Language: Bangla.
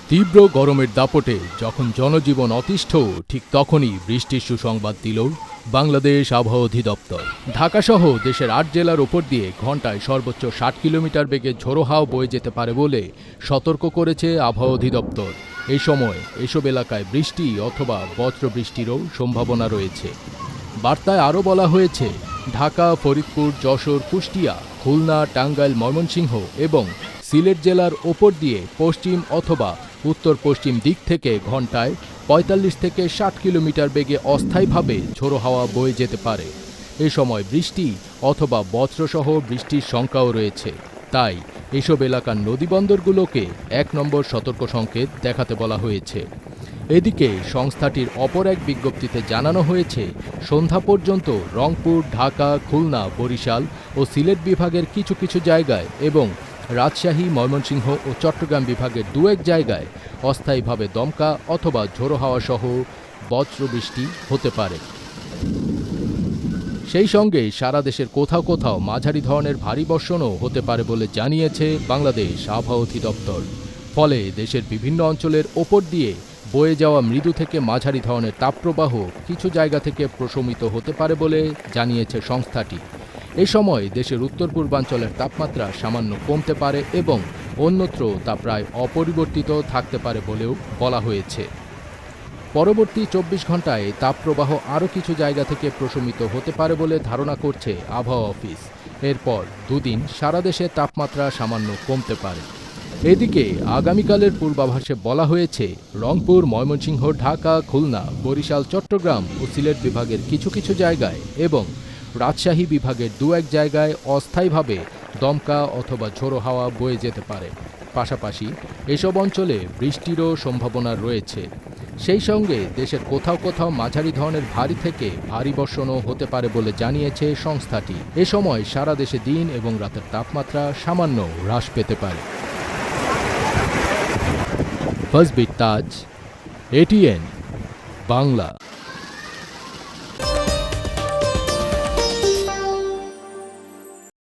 তীব্র গরমের দাপটে যখন জনজীবন অতিষ্ঠ, ঠিক তখনই বৃষ্টির সুসংবাদ দিল বাংলাদেশ আবহাওয়া অধিদপ্তর। ঢাকাসহ দেশের ৮ জেলার ওপর দিয়ে ঘণ্টায় সর্বোচ্চ ৬০ কিলোমিটার বেগে ঝোড়ো হাওয়া বয়ে যেতে পারে বলে সতর্ক করেছে আবহাওয়া অধিদপ্তর। এই সময় এসব এলাকায় বৃষ্টি অথবা বজ্রবৃষ্টিরও সম্ভাবনা রয়েছে। বার্তায় আরও বলা হয়েছে, ঢাকা, ফরিদপুর, যশোর, কুষ্টিয়া, খুলনা, টাঙ্গাইল, ময়মনসিংহ এবং সিলেট জেলার ওপর দিয়ে পশ্চিম অথবা উত্তর পশ্চিম দিক থেকে ঘণ্টায় ৪৫ থেকে ৬০ কিলোমিটার বেগে অস্থায়ীভাবে ঝোড়ো হাওয়া বয়ে যেতে পারে। এ সময় বৃষ্টি অথবা বজ্রসহ বৃষ্টির শঙ্কাও রয়েছে। তাই এসব এলাকার নদীবন্দরগুলোকে ১ নম্বর সতর্ক সংকেত দেখাতে বলা হয়েছে। এদিকে সংস্থাটির অপর এক বিজ্ঞপ্তিতে জানানো হয়েছে, সন্ধ্যা পর্যন্ত রংপুর, ঢাকা, খুলনা, বরিশাল ও সিলেট বিভাগের কিছু কিছু জায়গায় এবং রাজশাহী, ময়মনসিংহ ও চট্টগ্রাম বিভাগের দু-এক জায়গায় অস্থায়ীভাবে দমকা অথবা ঝোড়ো হাওয়া সহ বজ্রবৃষ্টি হতে পারে। সেই সঙ্গে সারা দেশের কোথাও কোথাও মাঝারি ধরনের ভারী বর্ষণও হতে পারে বলে জানিয়েছে বাংলাদেশ আবহাওয়া অধিদপ্তর। ফলে দেশের বিভিন্ন অঞ্চলের ওপর দিয়ে বয়ে যাওয়া মৃদু থেকে মাঝারি ধরনের তাপপ্রবাহ কিছু জায়গা থেকে প্রশমিত হতে পারে বলে জানিয়েছে সংস্থাটি। এ সময় দেশের উত্তর পূর্বাঞ্চলের তাপমাত্রা সামান্য কমতে পারে এবং অন্যত্র তা প্রায় অপরিবর্তিত থাকতে পারে বলেও বলা হয়েছে। পরবর্তী ২৪ ঘণ্টায় তাপপ্রবাহ আরও কিছু জায়গা থেকে প্রশমিত হতে পারে বলে ধারণা করছে আবহাওয়া অফিস। এরপর দুদিন সারা দেশে তাপমাত্রা সামান্য কমতে পারে। এদিকে আগামীকালের পূর্বাভাসে বলা হয়েছে, রংপুর, ময়মনসিংহ, ঢাকা, খুলনা, বরিশাল, চট্টগ্রাম ও সিলেট বিভাগের কিছু কিছু জায়গায় এবং রাজশাহী বিভাগের দু-এক জায়গায় অস্থায়ীভাবে দমকা অথবা ঝোড়ো হাওয়া বয়ে যেতে পারে। পাশাপাশি এসব অঞ্চলে বৃষ্টিরও সম্ভাবনা রয়েছে। সেই সঙ্গে দেশের কোথাও কোথাও মাঝারি ধরনের ভারী থেকে ভারী বর্ষণও হতে পারে বলে জানিয়েছে সংস্থাটি। এ সময় সারা দেশে দিন এবং রাতের তাপমাত্রা সামান্য হ্রাস পেতে পারে। ফাজবির তাজ, এটিএন বাংলা।